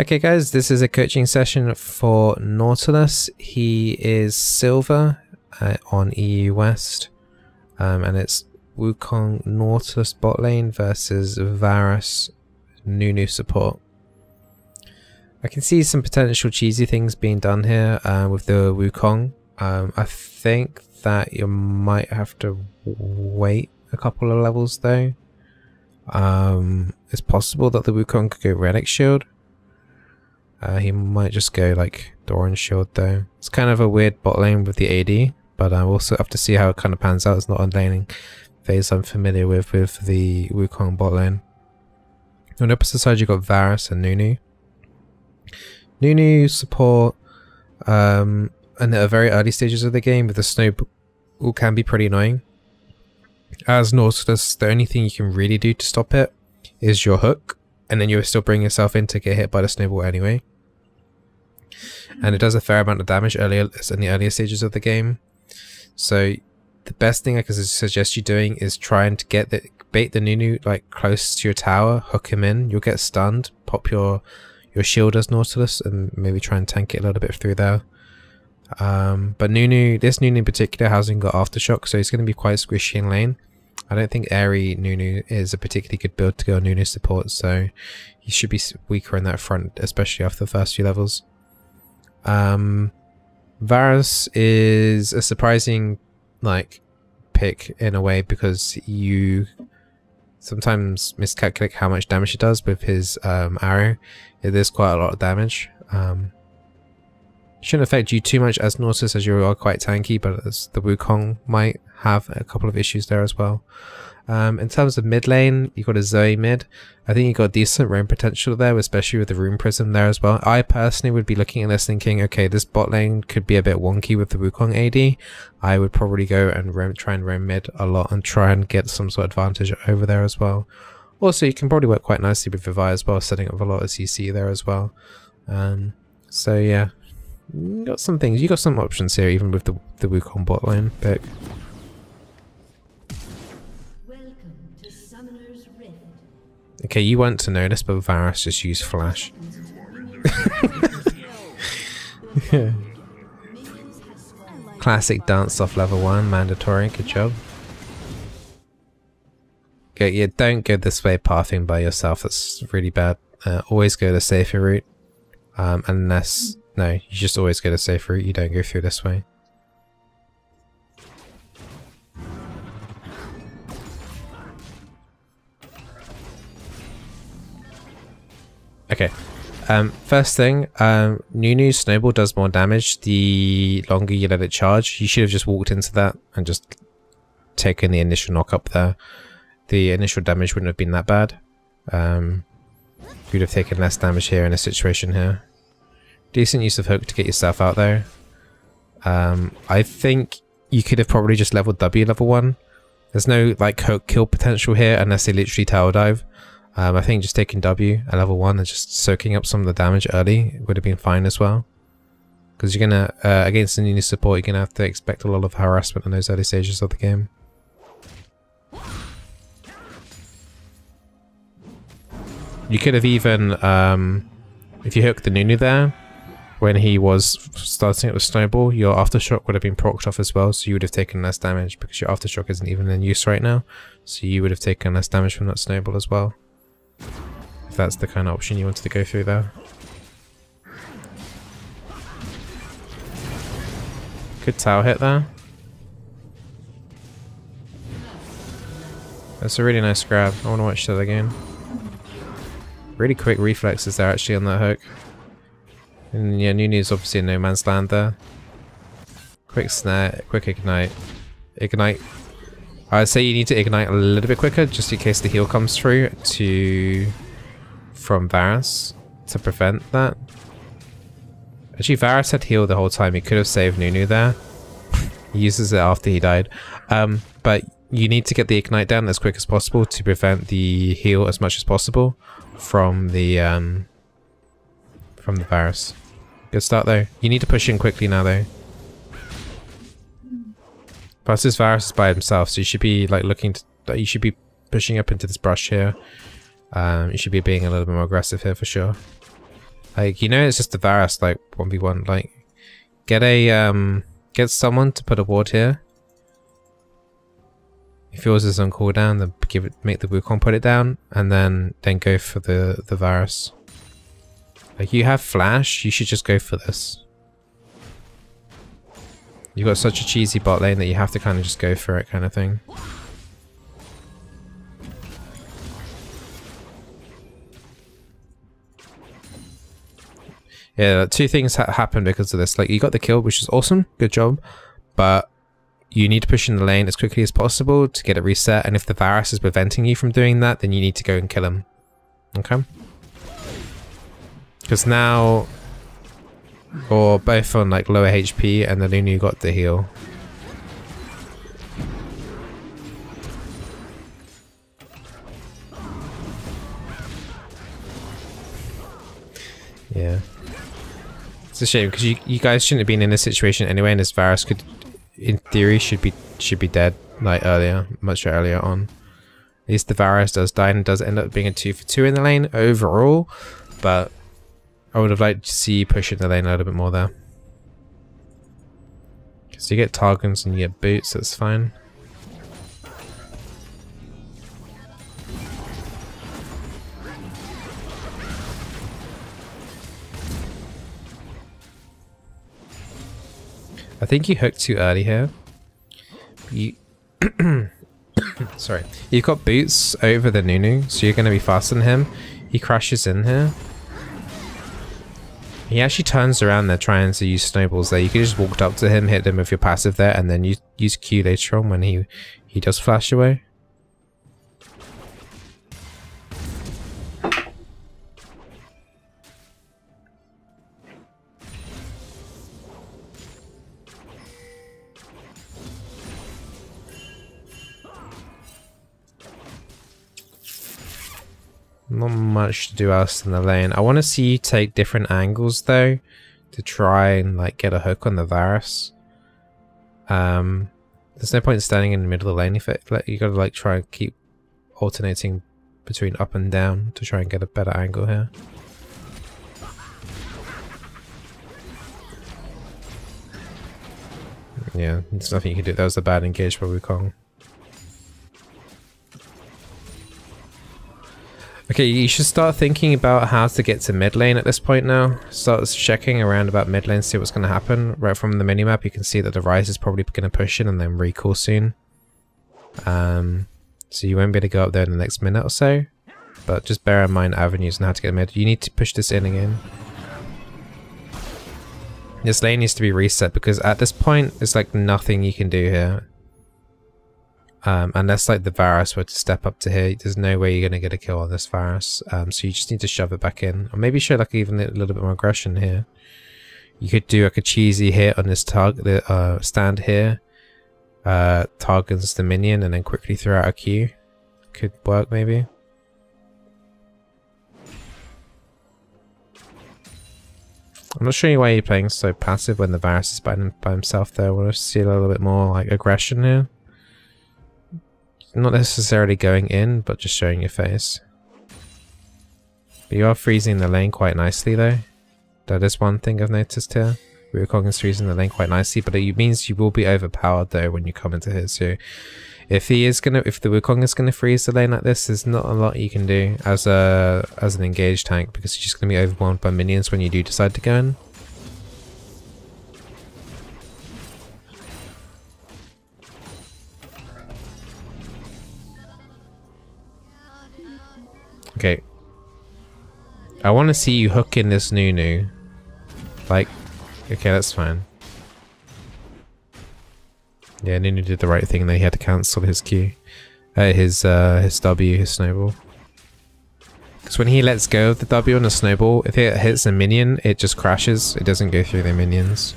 Okay guys, this is a coaching session for Nautilus. He is silver on EU West, and it's Wukong Nautilus bot lane versus Varus Nunu support. I can see some potential cheesy things being done here with the Wukong. I think that you might have to wait a couple of levels though. It's possible that the Wukong could go Relic Shield. He might just go like Doran Shield though. It's kind of a weird bot lane with the AD, but I also have to see how it kind of pans out. It's not a laning phase I'm familiar with the Wukong bot lane. On the opposite side, you've got Varus and Nunu. Nunu support in the very early stages of the game with the snowball can be pretty annoying. As Nautilus, the only thing you can really do to stop it is your hook, and then you still bring yourself in to get hit by the snowball anyway. And it does a fair amount of damage in the earlier stages of the game. So the best thing I can suggest you doing is trying to bait the Nunu like close to your tower, hook him in. You'll get stunned, pop your shield as Nautilus, and maybe try and tank it a little bit through there. But this Nunu in particular hasn't got aftershock, so he's going to be quite squishy in lane. I don't think Airy Nunu is a particularly good build to go on Nunu support, so he should be weaker in that front, especially after the first few levels. Varus is a surprising pick in a way, because you sometimes miscalculate how much damage it does with his arrow. It is quite a lot of damage. Shouldn't affect you too much as Nautilus, as you are quite tanky, but as the Wukong might have a couple of issues there as well. In terms of mid lane, you've got a Zoe mid. I think you've got decent roam potential there, especially with the Rune Prism there as well. I personally would be looking at this thinking, okay, this bot lane could be a bit wonky with the Wukong AD. I would probably go and try and roam mid a lot and try and get some sort of advantage over there as well. Also, you can probably work quite nicely with Vivi as well, setting up a lot of CC there as well. So yeah, you got some things. You got some options here, even with the Wukong bot lane pick. Okay, you want to know this, but Varus just used Flash. Classic dance off level 1, mandatory, good job. Okay, yeah, don't go this way pathing by yourself, that's really bad. Always go the safer route. Unless, no, you just always go the safer route, you don't go through this way. Okay, first thing, Nunu's snowball does more damage the longer you let it charge. You should have just walked into that and just taken the initial knock up there. The initial damage wouldn't have been that bad. You'd have taken less damage here in a situation here. Decent use of hook to get yourself out there. I think you could have probably just leveled W level 1. There's no hook kill potential here unless they literally tower dive. I think just taking W at level 1 and just soaking up some of the damage early would have been fine as well. Because you're gonna, against the Nunu support, you're gonna have to expect a lot of harassment in those early stages of the game. You could have even, if you hooked the Nunu there, when he was starting it with Snowball, your Aftershock would have been procced off as well, so you would have taken less damage, because your Aftershock isn't even in use right now, so you would have taken less damage from that Snowball as well. If that's the kind of option you wanted to go through there. Good tower hit there. That's a really nice grab. I want to watch that again. Really quick reflexes there actually on that hook. And yeah, Nunu's obviously in no man's land there. Quick snare, quick ignite. Ignite. I'd say you need to ignite a little bit quicker just in case the heal comes through from Varus to prevent that. Actually, Varus had heal the whole time. He could have saved Nunu there. He uses it after he died. But you need to get the ignite down as quick as possible to prevent the heal as much as possible from the Varus. Good start though. You need to push in quickly now though. Plus this Varus is by himself, so you should be you should be pushing up into this brush here. You should be being a little bit more aggressive here for sure. Like, you know, it's just the Varus, like 1v1. Like, get someone to put a ward here. If yours is on cooldown, then make the Wukong put it down, and then go for the Varus. Like, you have flash, you should just go for this. You've got such a cheesy bot lane that you have to kind of just go for it, kind of thing. Yeah, two things happened because of this. Like, you got the kill, which is awesome, good job, but you need to push in the lane as quickly as possible to get it reset, and if the Varus is preventing you from doing that, then you need to go and kill him. Okay? Because now you're both on like lower HP, and the Lunu got the heal. Yeah. It's a shame because you guys shouldn't have been in this situation anyway, and this Varus could, in theory, should be dead like earlier, much earlier on. At least the Varus does die and does end up being a 2 for 2 in the lane overall, but I would have liked to see you push in the lane a little bit more there. Because you get Targums and you get boots, that's fine. I think you hooked too early here. You sorry. You've got boots over the Nunu, so you're going to be faster than him. He crashes in here. He actually turns around there trying to use snowballs there. You could just walk up to him, hit him with your passive there, and then use Q later on when he does flash away. Not much to do else in the lane. I want to see you take different angles though, to try and like get a hook on the Varus. There's no point standing in the middle of the lane if you gotta like try and keep alternating between up and down to try and get a better angle here. Yeah, there's nothing you can do. That was a bad engage by Wukong. Okay, you should start thinking about how to get to mid lane at this point now. Start checking around about mid lane, see what's going to happen. Right from the minimap, you can see that the Rise is probably going to push in and then recall soon. So you won't be able to go up there in the next minute or so. But just bear in mind avenues and how to get mid. You need to push this in again. This lane needs to be reset because at this point, there's like nothing you can do here. Unless like the Varus were to step up to here, there's no way you're going to get a kill on this Varus. So you just need to shove it back in. Or maybe show like even a little bit more aggression here. You could do like a cheesy hit on this target, stand here. Targets the minion and then quickly throw out a Q. Could work maybe. I'm not sure why you're playing so passive when the Varus is by himself there. I want to see a little bit more like aggression here. Not necessarily going in, but just showing your face. But you are freezing the lane quite nicely though. That is one thing I've noticed here. Wukong is freezing the lane quite nicely, but it means you will be overpowered though when you come into here. So if the Wukong is gonna freeze the lane like this, there's not a lot you can do as an engaged tank because you're just gonna be overwhelmed by minions when you do decide to go in. Okay. I want to see you hook in this Nunu. Like, okay, that's fine. Yeah, Nunu did the right thing there. He had to cancel his Q. His W, his snowball. Because when he lets go of the W on a snowball, if it hits a minion, it just crashes. It doesn't go through the minions.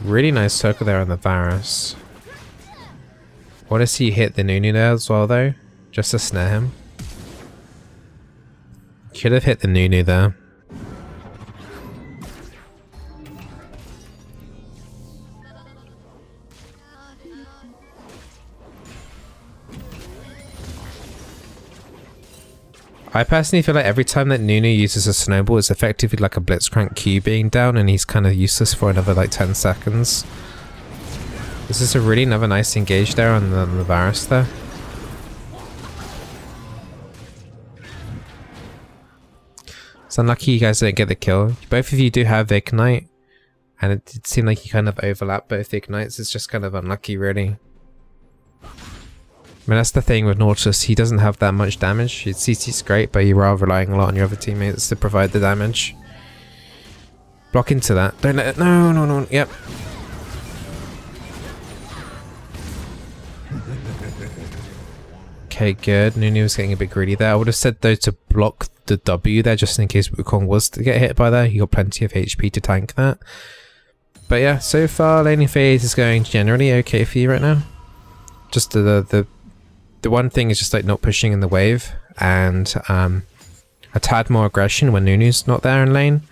Really nice circle there on the Varus. I want to see you hit the Nunu there as well though, just to snare him. Could have hit the Nunu there. I personally feel like every time that Nunu uses a snowball, it's effectively like a Blitzcrank Q being down, and he's kind of useless for another like 10 seconds. This is a really another nice engage there on the Varus there. It's unlucky you guys didn't get the kill. Both of you do have Ignite, and it did seem like you kind of overlap both Ignites. It's just kind of unlucky, really. I mean, that's the thing with Nautilus. He doesn't have that much damage. His CC's great, but you are relying a lot on your other teammates to provide the damage. Block into that. Don't let it. No, no, no. Yep. Okay, good. Nunu was getting a bit greedy there. I would have said though to block the W there just in case Wukong was to get hit by that. You got plenty of HP to tank that. But yeah, so far laning phase is going generally okay for you right now. Just the one thing is just like not pushing in the wave and a tad more aggression when Nunu's not there in lane.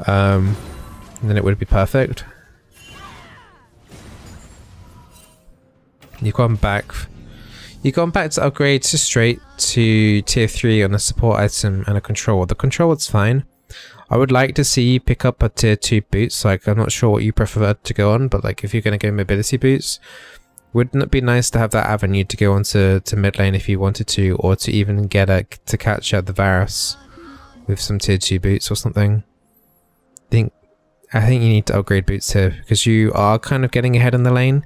And then it would be perfect. You've gone back to upgrade to straight to tier 3 on a support item and a control. The control is fine. I would like to see you pick up a tier 2 boots. Like, I'm not sure what you prefer to go on, but like if you're going to go mobility boots, wouldn't it be nice to have that avenue to go onto mid lane if you wanted to, or to even get to catch out the Varus with some tier 2 boots or something? I think you need to upgrade boots here because you are kind of getting ahead in the lane.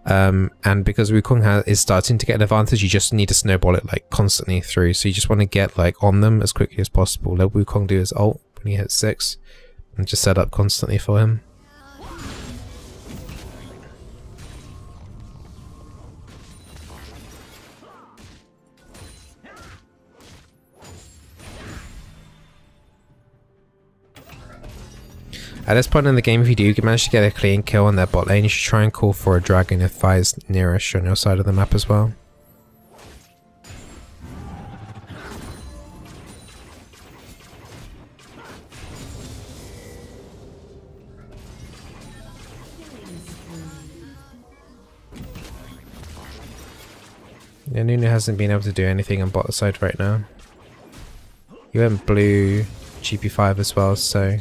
And because Wukong is starting to get an advantage, you just need to snowball it like constantly through. So you just want to get like on them as quickly as possible. Let Wukong do his ult when he hits 6 and just set up constantly for him. At this point in the game, if you do manage to get a clean kill on their bot lane, you should try and call for a dragon if Vi is nearish on your side of the map as well. Yeah, Nunu hasn't been able to do anything on bot side right now. He went blue GP5 as well, so...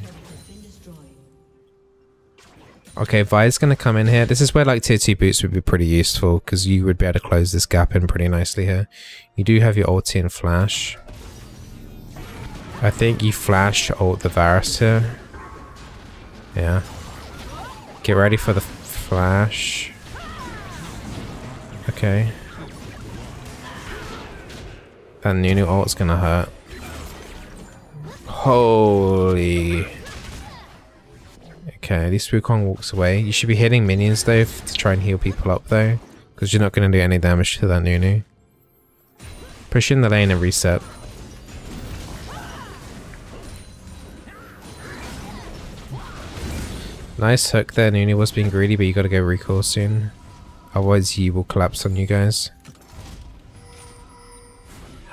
Okay, Vi's gonna come in here. This is where like tier 2 boots would be pretty useful because you would be able to close this gap in pretty nicely here. You do have your ulti and flash. I think you flash ult the Varus here. Yeah. Get ready for the flash. Okay. That Nunu ult's gonna hurt. Holy... Okay, at least Wukong walks away. You should be hitting minions though to try and heal people up though, because you're not going to do any damage to that Nunu. Push in the lane and reset. Nice hook there. Nunu was being greedy, but you got to go recall soon. Otherwise he will collapse on you guys.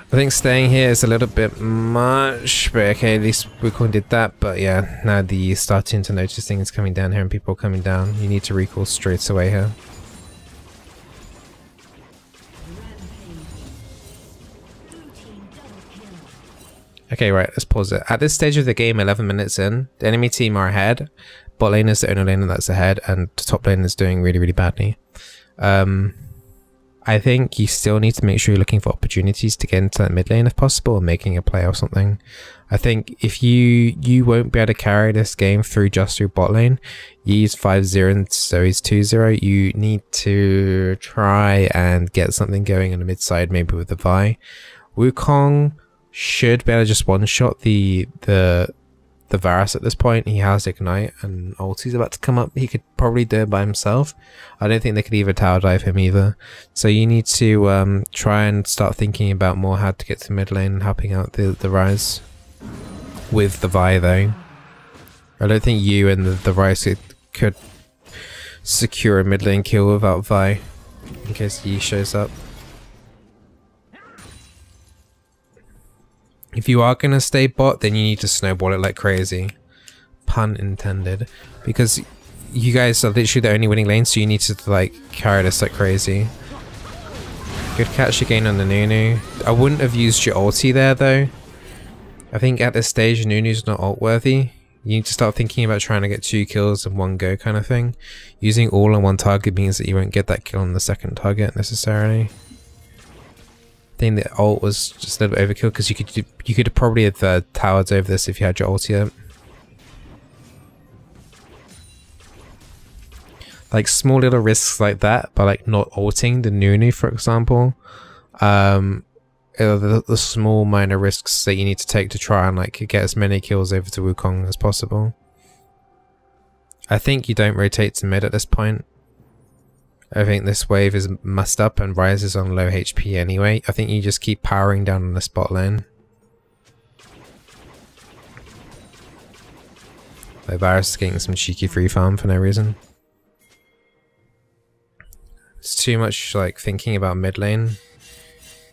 I think staying here is a little bit much, but okay, at least Wukong did that. But yeah, now the starting to notice things coming down here and people coming down. You need to recall straight away here. Okay, right, let's pause it. At this stage of the game, 11 minutes in, the enemy team are ahead. Bot lane is the only lane that's ahead, and the top lane is doing really, really badly. I think you still need to make sure you're looking for opportunities to get into that mid lane if possible, and making a play or something. I think if you won't be able to carry this game through just through bot lane, you use 5-0 and so he's 2-0, you need to try and get something going on the mid side, maybe with the Vi. Wukong should be able to just one-shot the Varus at this point. He has Ignite and ulti's about to come up. He could probably do it by himself. I don't think they could either tower dive him either. So you need to try and start thinking about more how to get to mid lane and helping out the Ryze with the Vi though. I don't think you and the Ryze could secure a mid lane kill without Vi in case Yi shows up. If you are going to stay bot, then you need to snowball it like crazy. Pun intended. Because you guys are literally the only winning lane, so you need to like carry this like crazy. Good catch again on the Nunu. I wouldn't have used your ulti there though. I think at this stage Nunu's not ult worthy. You need to start thinking about trying to get 2 kills in one go kind of thing. Using all on one target means that you won't get that kill on the second target necessarily. I think the ult was just a little bit overkill because you could probably have towered over this if you had your ulti up. Like small little risks like that, but like not ulting the Nunu for example. The small minor risks that you need to take to try and like get as many kills over to Wukong as possible. I think you don't rotate to mid at this point. I think this wave is messed up and Ryze is on low HP anyway. I think you just keep powering down on the spot lane. Like Varus is getting some cheeky free farm for no reason. It's too much like thinking about mid lane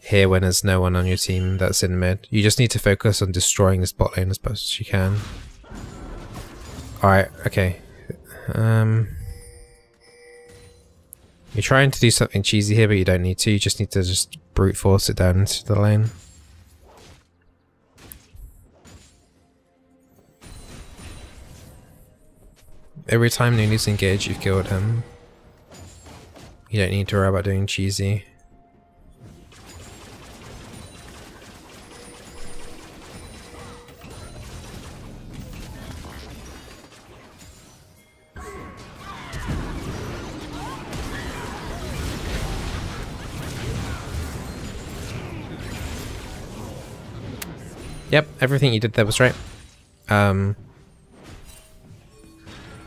here when there's no one on your team that's in mid. You just need to focus on destroying the spot lane as best as you can. Alright, okay. You're trying to do something cheesy here, but you don't need to. You just need to just brute force it down into the lane. Every time Nunu's engaged, you've killed him. You don't need to worry about doing cheesy. Yep, everything you did there was right. I'm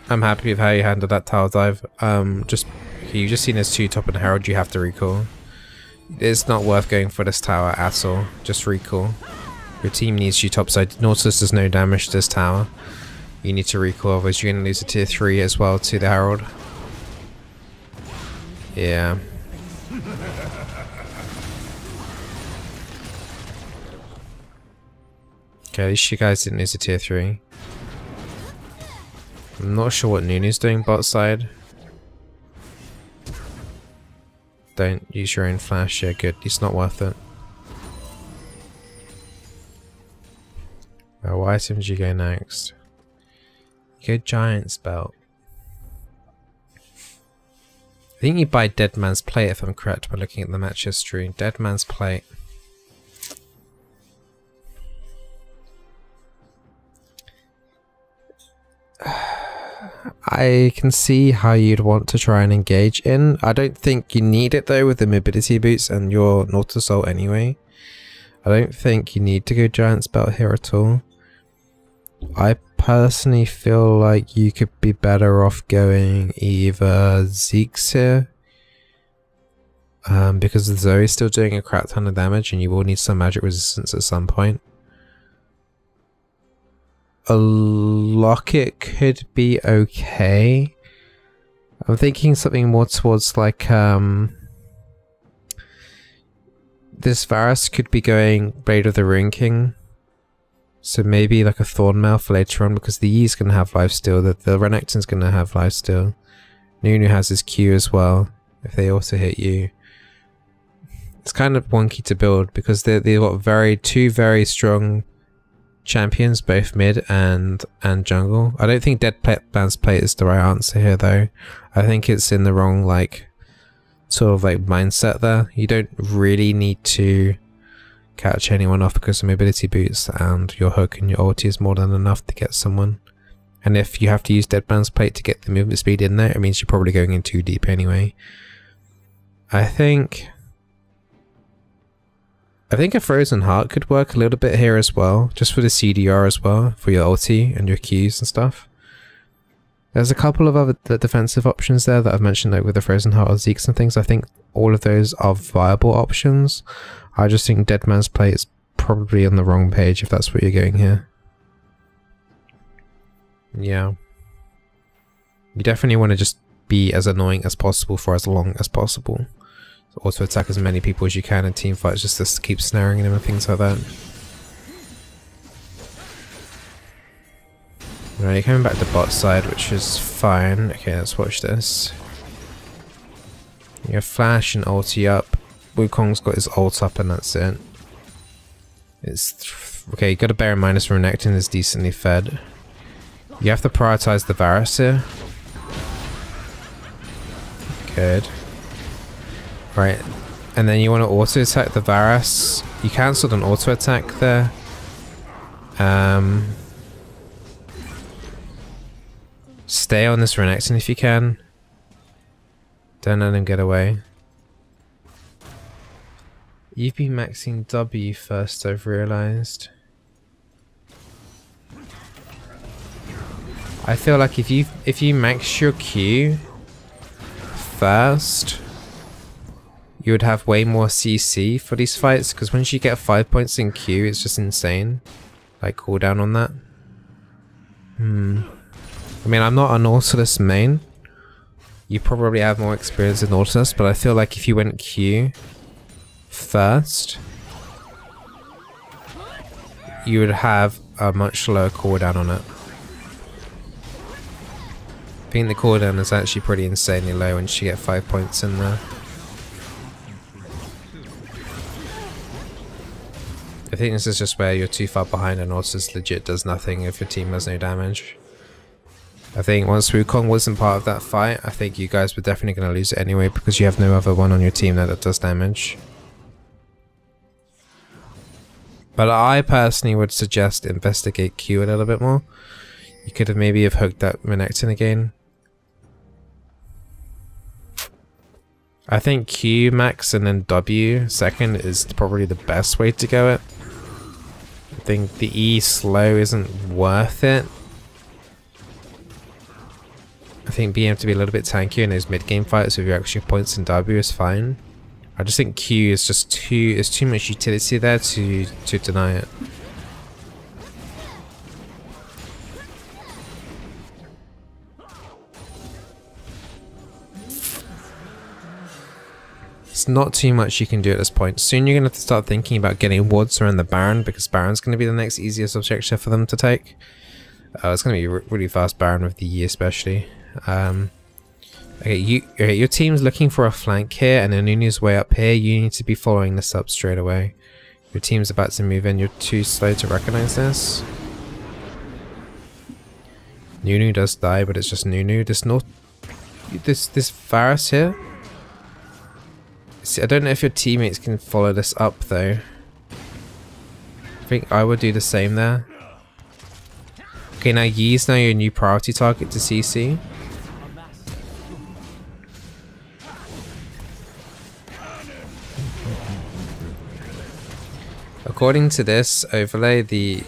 happy with how you handled that tower dive. You just seen as 2 top and Herald, you have to recall. It's not worth going for this tower at all. Just recall. Your team needs you topside. Nautilus does no damage to this tower. You need to recall, otherwise you're going to lose a tier 3 as well to the Herald. Yeah. Okay, at least you guys didn't lose a tier 3. I'm not sure what Nunu's doing bot side. Don't use your own flash, yeah good, it's not worth it. What items do you go next? You go Giant's Belt. I think you buy Dead Man's Plate if I'm correct by looking at the match history. Dead Man's Plate. I can see how you'd want to try and engage in. I don't think you need it though with the mobility boots and your Nautilus ult anyway. I don't think you need to go Giant's Belt here at all. I personally feel like you could be better off going either Zeke's here. Because Zoe's still doing a crap ton of damage and you will need some magic resistance at some point. A Locket could be okay. I'm thinking something more towards like this Varus could be going Blade of the Rune King. So maybe like a Thornmail for later on because the Yi's gonna have lifesteal, the Renekton's gonna have lifesteal. Nunu has his Q as well, if they also hit you. It's kind of wonky to build because they've got two very strong champions, both mid and jungle. I don't think Dead Man's Plate is the right answer here though. I think it's in the wrong like sort of like mindset there. You don't really need to catch anyone off because of mobility boots, and your hook and your ulti is more than enough to get someone. And if you have to use Dead Man's Plate to get the movement speed in there, it means you're probably going in too deep anyway. I think a Frozen Heart could work a little bit here as well, just for the CDR as well, for your ulti and your Qs and stuff. There's a couple of other defensive options there that I've mentioned, like with the Frozen Heart or Zeke's and things. I think all of those are viable options. I just think Dead Man's Plate is probably on the wrong page if that's what you're going here. Yeah. You definitely want to just be as annoying as possible for as long as possible. Also attack as many people as you can in team fights just to keep snaring them and things like that. Right, you're coming back to bot side, which is fine. Okay, let's watch this. You have flash and ulti up. Wukong's got his ult up and that's it. It's okay, you gotta bear in mind this Renekton is decently fed. You have to prioritize the Varus here. Good. Right. And then you want to auto attack the Varus. You cancelled an auto attack there. Stay on this Renekton if you can. Don't let him get away. You've been maxing W first, I've realised. I feel like if you max your Q first, you would have way more CC for these fights, because once you get 5 points in Q, it's just insane. Like cooldown on that. I mean, I'm not a Nautilus main. You probably have more experience in Nautilus, but I feel like if you went Q first, you would have a much lower cooldown on it. I think the cooldown is actually pretty insanely low once you get 5 points in there. I think this is just where you're too far behind and Nautilus legit does nothing if your team has no damage. I think once Wukong wasn't part of that fight, I think you guys were definitely going to lose it anyway because you have no other one on your team that does damage. But I personally would suggest investigate Q a little bit more. You could have maybe hooked that Renekton again. I think Q max and then W second is probably the best way to go it. I think the E slow isn't worth it. I think being able to be a little bit tankier in those mid-game fights with your extra points in W is fine. I just think Q is just too much utility there to deny it. It's not too much you can do at this point. Soon you're going to have to start thinking about getting wards around the Baron, because Baron's going to be the next easiest objective for them to take. It's going to be a really fast Baron with the E especially. Okay, your team's looking for a flank here, and Nunu's way up here. You need to be following this up straight away. Your team's about to move in. You're too slow to recognize this. Nunu does die, but it's just Nunu. This Varus here. See, I don't know if your teammates can follow this up though. I think I would do the same there. Okay, now Yi's now your new priority target to CC. According to this overlay,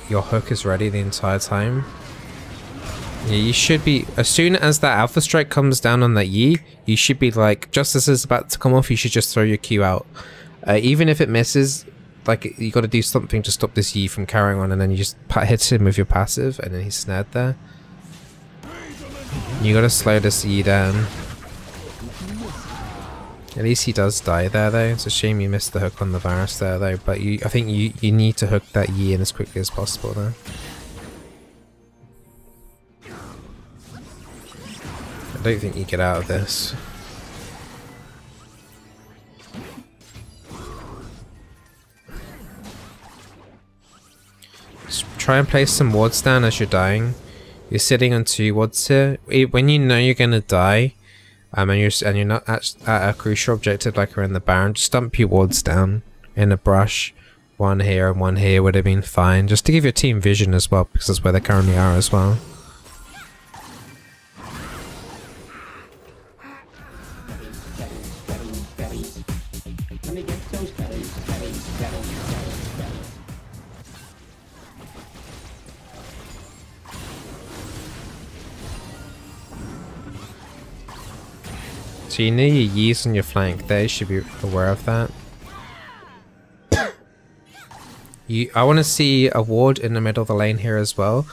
your hook is ready the entire time. Yeah, you should be, as soon as that alpha strike comes down on that Yi, you should be like, just as it's about to come off, you should just throw your Q out. Even if it misses, like you got to do something to stop this Yi from carrying on, and then you just hit him with your passive, and then he's snared there. You got to slow this Yi down. At least he does die there though. It's a shame you missed the hook on the Varus there though, but I think you need to hook that Yi in as quickly as possible there. I don't think you get out of this. Just try and place some wards down as you're dying. You're sitting on 2 wards here. When you know you're gonna die, and you're not at a crucial objective like around the Baron, just dump your wards down in a brush. One here and one here would have been fine, just to give your team vision as well, because that's where they currently are as well. So you know your Yi's on your flank there, you should be aware of that. I want to see a ward in the middle of the lane here as well.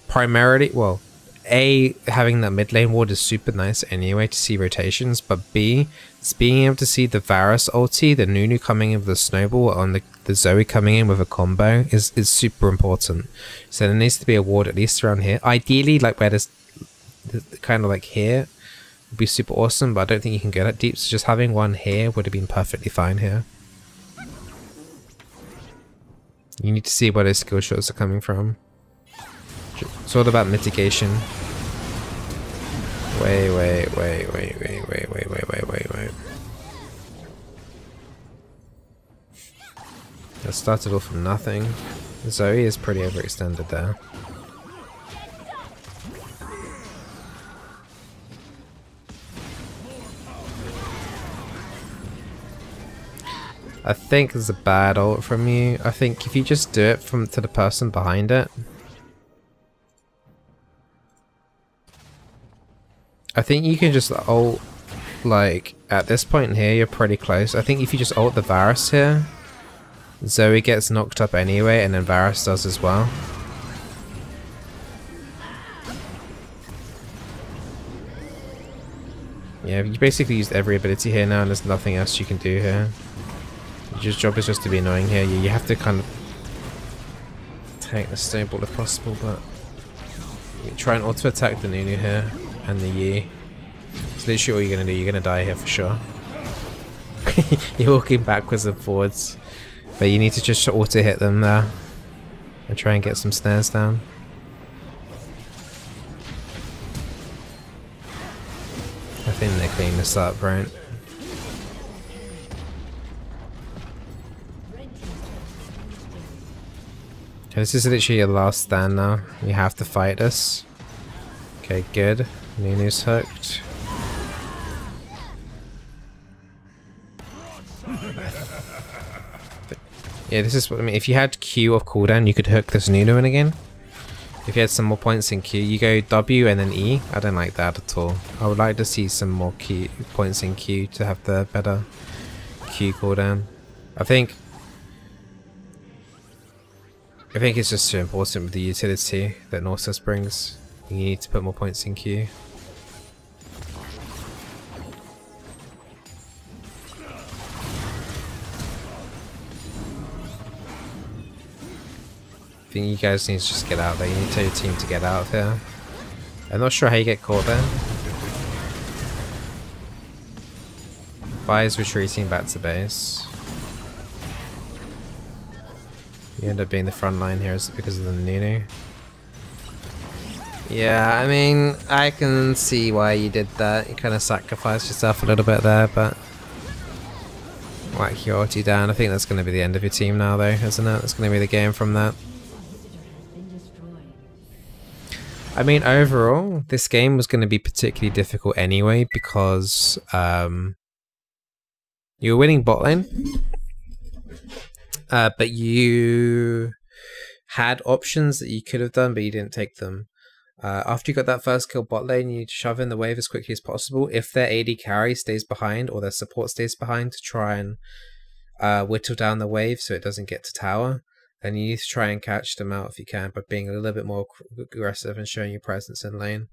Primarily, well, A, having that mid lane ward is super nice anyway to see rotations, but B, it's being able to see the Varus ulti, the Nunu coming in with a snowball, and the Zoe coming in with a combo is super important. So there needs to be a ward at least around here. Ideally, like where there's kind of like here, would be super awesome, but I don't think you can go that deep, so just having one here would have been perfectly fine here. You need to see where those skill shots are coming from. It's all about mitigation. Wait. That started off from nothing. Zoe is pretty overextended there. I think it's a bad ult from you. I think if you just do it to the person behind it. I think you can just ult, like, at this point here, you're pretty close. I think if you just ult the Varus here, Zoe gets knocked up anyway, and then Varus does as well. Yeah, you basically used every ability here now, and there's nothing else you can do here. Your job is just to be annoying here. You have to kind of take the snowball if possible, but you try and auto attack the Nunu here and the Yi. It's literally all you're gonna do. You're gonna die here for sure. You're walking backwards and forwards, but you need to just auto hit them there and try and get some snares down. I think they clean this up, right? This is literally your last stand now. You have to fight this. Okay, good. Nunu's hooked. Yeah, this is what I mean. If you had Q off cooldown, you could hook this Nunu in again. If you had some more points in Q, you go W and then E. I don't like that at all. I would like to see some more Q points in Q to have the better Q cooldown. I think it's just too important with the utility that Nautilus brings. You need to put more points in Q. I think you guys need to just get out there. You need to tell your team to get out of here. I'm not sure how you get caught there. Vi is retreating back to base. You end up being the front line here because of the Nunu. Yeah, I mean, I can see why you did that. You kind of sacrificed yourself a little bit there, but whack your ulti down. I think that's going to be the end of your team now, though, isn't it? That's going to be the game from that. I mean, overall, this game was going to be particularly difficult anyway because you were winning bot lane. But you had options that you could have done, but you didn't take them. After you got that first kill bot lane, you need to shove in the wave as quickly as possible. If their AD carry stays behind or their support stays behind, to try and whittle down the wave so it doesn't get to tower. And you need to try and catch them out if you can by being a little bit more aggressive and showing your presence in lane.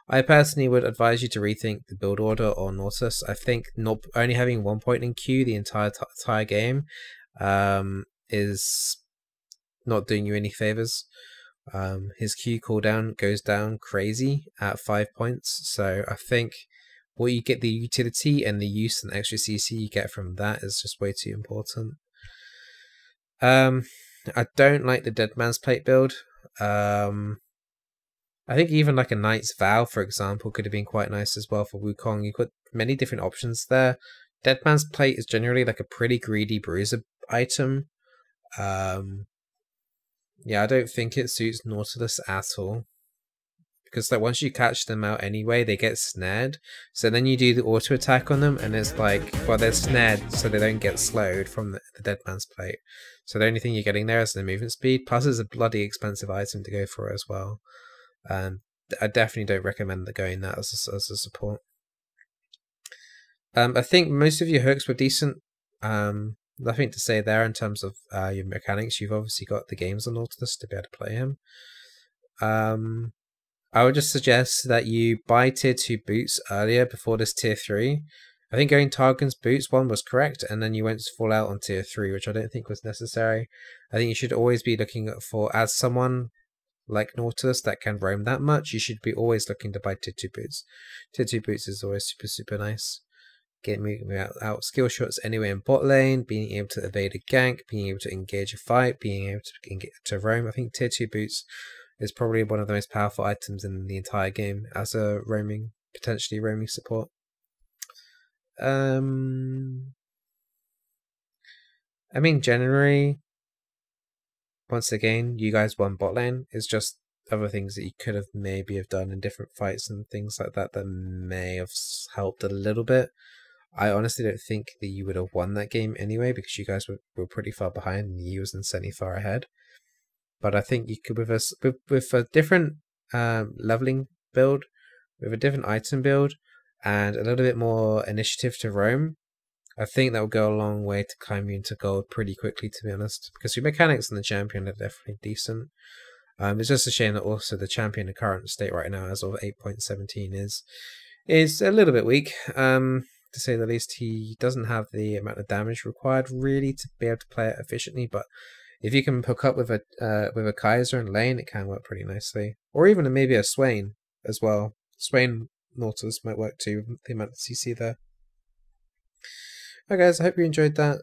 I personally would advise you to rethink the build order on Nautilus. I think not only having 1 point in Q the entire game is not doing you any favors. His Q cooldown goes down crazy at 5 points, so I think what you get, the utility and the use and extra CC you get from that, is just way too important. I don't like the Dead Man's Plate build. I think even like a Knight's Vow, for example, could have been quite nice as well for Wukong. You've got many different options there. Dead Man's Plate is generally like a pretty greedy bruiser item. Yeah, I don't think it suits Nautilus at all. Because like once you catch them out anyway, they get snared. So then you do the auto attack on them, and it's like, well, they're snared so they don't get slowed from the Dead Man's Plate. So the only thing you're getting there is the movement speed. Plus, it's a bloody expensive item to go for as well. I definitely don't recommend going that as a support. I think most of your hooks were decent. Nothing to say there in terms of your mechanics. You've obviously got the games on Nautilus to be able to play him. I would just suggest that you buy tier 2 boots earlier before this tier 3. I think going Targon's boots 1 was correct, and then you went to fall out on tier 3, which I don't think was necessary. I think you should always be looking for, as someone like Nautilus that can roam that much, you should be always looking to buy tier 2 boots. Tier 2 boots is always super nice. moving out skill shots anywhere in bot lane, being able to evade a gank, being able to engage a fight, being able to roam. I think tier 2 boots is probably one of the most powerful items in the entire game as a potentially roaming support. I mean, generally, once again, you guys won bot lane. It's just other things that you could have maybe have done in different fights and things like that that may have helped a little bit. I honestly don't think that you would have won that game anyway, because you guys were pretty far behind and you was insanely far ahead. But I think you could, with a different leveling build, with a different item build, and a little bit more initiative to roam, I think that will go a long way to climb you into gold pretty quickly, to be honest, because your mechanics in the champion are definitely decent. It's just a shame that also the champion in current state right now, as of 8.17, is a little bit weak. To say the least. He doesn't have the amount of damage required really to be able to play it efficiently, but if you can hook up with a Kaiser in lane, it can work pretty nicely. Or even maybe a Swain as well. Swain Nautilus might work too, the amount of CC there. Alright guys, I hope you enjoyed that.